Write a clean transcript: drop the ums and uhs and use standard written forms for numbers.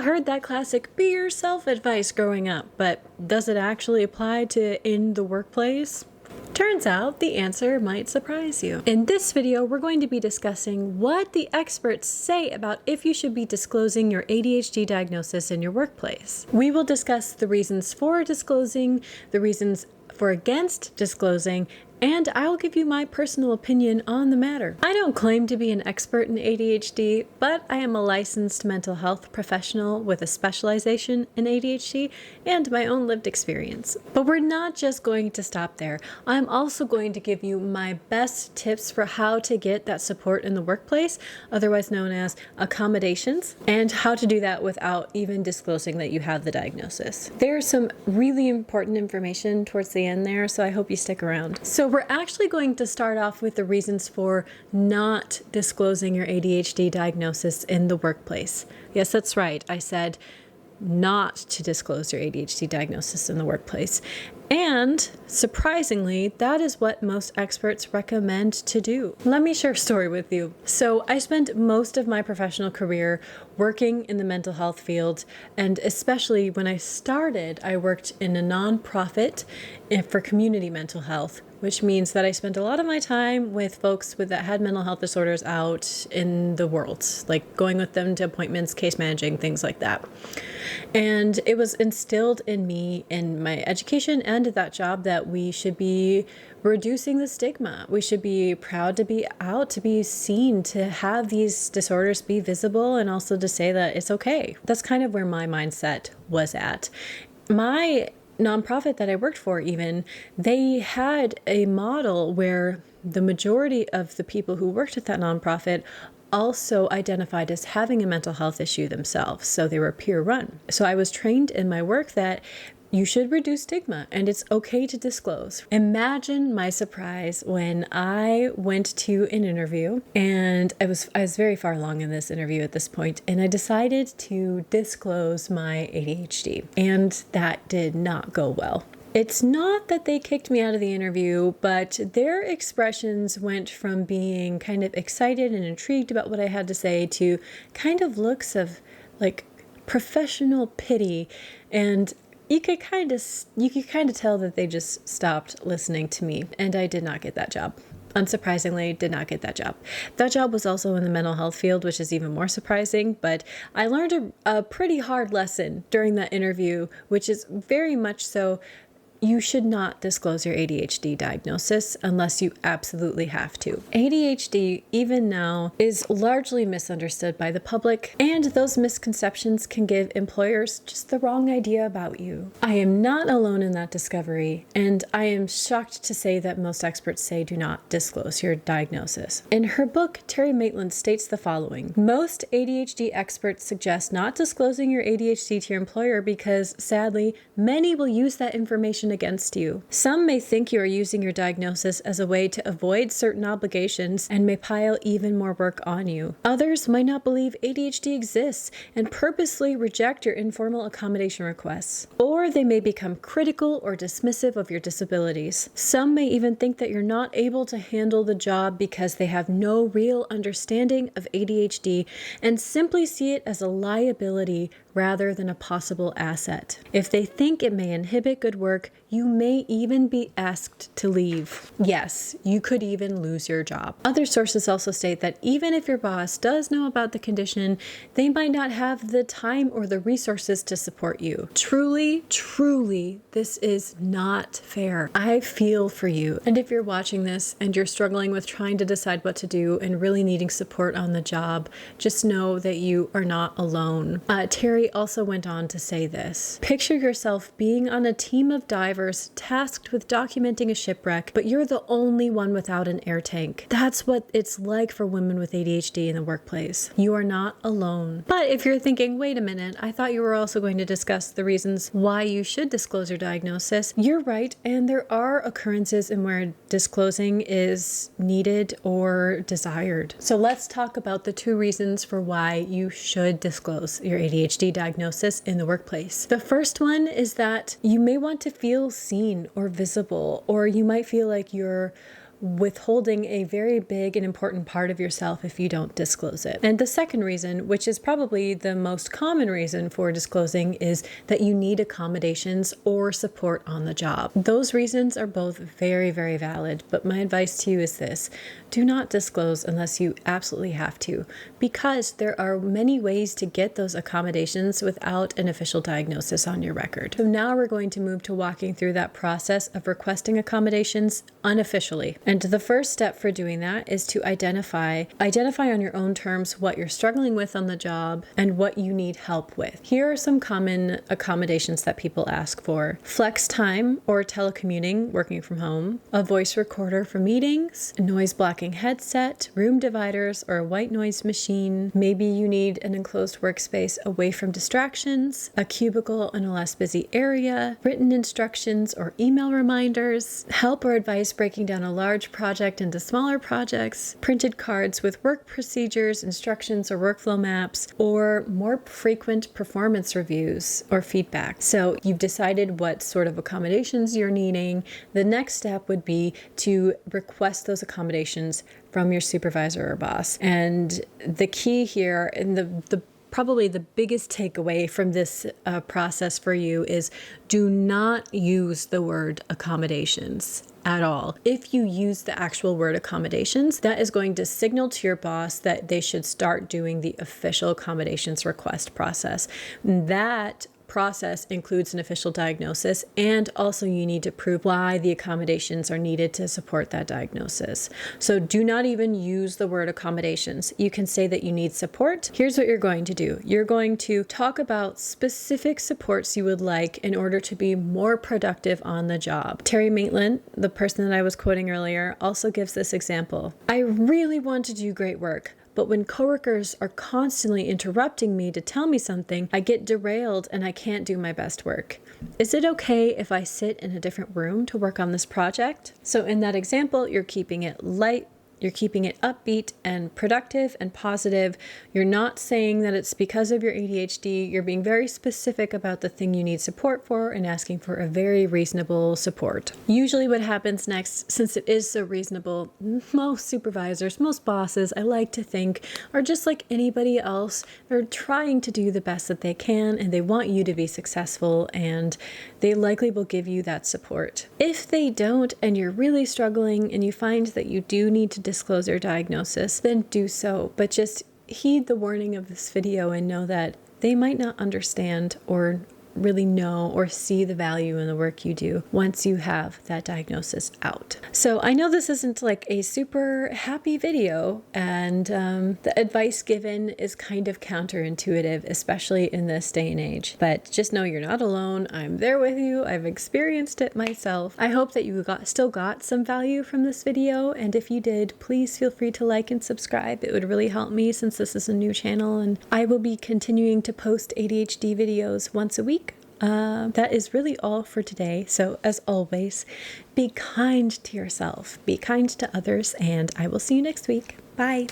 heard that classic be yourself advice growing up, but does it actually apply to in the workplace? Turns out the answer might surprise you. In this video, we're going to be discussing what the experts say about if you should be disclosing your ADHD diagnosis in your workplace. We will discuss the reasons for disclosing, the reasons for against disclosing, and I'll give you my personal opinion on the matter. I don't claim to be an expert in ADHD, but I am a licensed mental health professional with a specialization in ADHD and my own lived experience. But we're not just going to stop there. I'm also going to give you my best tips for how to get that support in the workplace, otherwise known as accommodations, and how to do that without even disclosing that you have the diagnosis. There's some really important information towards the end there, so I hope you stick around. So we're actually going to start off with the reasons for not disclosing your ADHD diagnosis in the workplace. Yes, that's right. I said not to disclose your ADHD diagnosis in the workplace. And surprisingly, that is what most experts recommend to do. Let me share a story with you. So I spent most of my professional career working in the mental health field, and especially when I started, I worked in a nonprofit for community mental health, which means that I spent a lot of my time with folks that had mental health disorders out in the world, like going with them to appointments, case managing, things like that. And it was instilled in me in my education and that job that we should be reducing the stigma. We should be proud to be out, to be seen, to have these disorders be visible, and also to say that it's okay. That's kind of where my mindset was at. My nonprofit that I worked for, even, they had a model where the majority of the people who worked at that nonprofit also identified as having a mental health issue themselves. So they were peer run. So I was trained in my work that you should reduce stigma and it's okay to disclose. Imagine my surprise when I went to an interview, and I was very far along in this interview at this point, and I decided to disclose my ADHD, and that did not go well. It's not that they kicked me out of the interview, but their expressions went from being kind of excited and intrigued about what I had to say to kind of looks of like professional pity, and you could kind of tell that they just stopped listening to me, and I did not get that job. Unsurprisingly, did not get that job. That job was also in the mental health field, which is even more surprising, but I learned a pretty hard lesson during that interview, which is very much so. You should not disclose your ADHD diagnosis unless you absolutely have to. ADHD, even now, is largely misunderstood by the public, and those misconceptions can give employers just the wrong idea about you. I am not alone in that discovery, and I am shocked to say that most experts say do not disclose your diagnosis. In her book, Terry Matlen states the following: most ADHD experts suggest not disclosing your ADHD to your employer because, sadly, many will use that information against you. Some may think you are using your diagnosis as a way to avoid certain obligations and may pile even more work on you. Others might not believe ADHD exists and purposely reject your informal accommodation requests. Or they may become critical or dismissive of your disabilities. Some may even think that you're not able to handle the job because they have no real understanding of ADHD and simply see it as a liability rather than a possible asset. If they think it may inhibit good work, you may even be asked to leave. Yes, you could even lose your job. Other sources also state that even if your boss does know about the condition, they might not have the time or the resources to support you. Truly, this is not fair. I feel for you. And if you're watching this and you're struggling with trying to decide what to do and really needing support on the job, just know that you are not alone. Terry also went on to say this: picture yourself being on a team of divers tasked with documenting a shipwreck, but you're the only one without an air tank. That's what it's like for women with ADHD in the workplace. You are not alone. But if you're thinking, wait a minute, I thought you were also going to discuss the reasons why you should disclose your diagnosis, you're right, and there are occurrences in where disclosing is needed or desired. So let's talk about the two reasons for why you should disclose your ADHD diagnosis in the workplace. The first one is that you may want to feel seen or visible, or you might feel like you're withholding a very big and important part of yourself if you don't disclose it. And the second reason, which is probably the most common reason for disclosing, is that you need accommodations or support on the job. Those reasons are both very, very valid, but my advice to you is this: do not disclose unless you absolutely have to, because there are many ways to get those accommodations without an official diagnosis on your record. So now we're going to move to walking through that process of requesting accommodations unofficially. And the first step for doing that is to identify on your own terms what you're struggling with on the job and what you need help with. Here are some common accommodations that people ask for: flex time or telecommuting, working from home, a voice recorder for meetings, a noise blocking headset, room dividers or a white noise machine. Maybe you need an enclosed workspace away from distractions, a cubicle in a less busy area, written instructions or email reminders, help or advice breaking down a large project into smaller projects, printed cards with work procedures, instructions, or workflow maps, or more frequent performance reviews or feedback. So you've decided what sort of accommodations you're needing. The next step would be to request those accommodations from your supervisor or boss. And the key here, and the probably the biggest takeaway from this process for you, is do not use the word accommodations at all. If you use the actual word accommodations, that is going to signal to your boss that they should start doing the official accommodations request process. That process includes an official diagnosis, and also you need to prove why the accommodations are needed to support that diagnosis. So do not even use the word accommodations. You can say that you need support. Here's what you're going to do. You're going to talk about specific supports you would like in order to be more productive on the job. Terry Matlen, the person that I was quoting earlier, also gives this example. I really want to do great work, but when coworkers are constantly interrupting me to tell me something, I get derailed and I can't do my best work. Is it okay if I sit in a different room to work on this project? So in that example, you're keeping it light, you're keeping it upbeat and productive and positive. You're not saying that it's because of your ADHD. You're being very specific about the thing you need support for and asking for a very reasonable support. Usually what happens next, since it is so reasonable, most supervisors, most bosses, I like to think, are just like anybody else. They're trying to do the best that they can, and they want you to be successful, and they likely will give you that support. If they don't, and you're really struggling and you find that you do need to disclose your diagnosis, then do so. But just heed the warning of this video and know that they might not understand or really know or see the value in the work you do once you have that diagnosis out. So I know this isn't like a super happy video, and the advice given is kind of counterintuitive, especially in this day and age. But just know you're not alone. I'm there with you. I've experienced it myself. I hope that you still got some value from this video, and if you did, please feel free to like and subscribe. It would really help me since this is a new channel, and I will be continuing to post ADHD videos once a week. That is really all for today. So as always, be kind to yourself, be kind to others, and I will see you next week. Bye.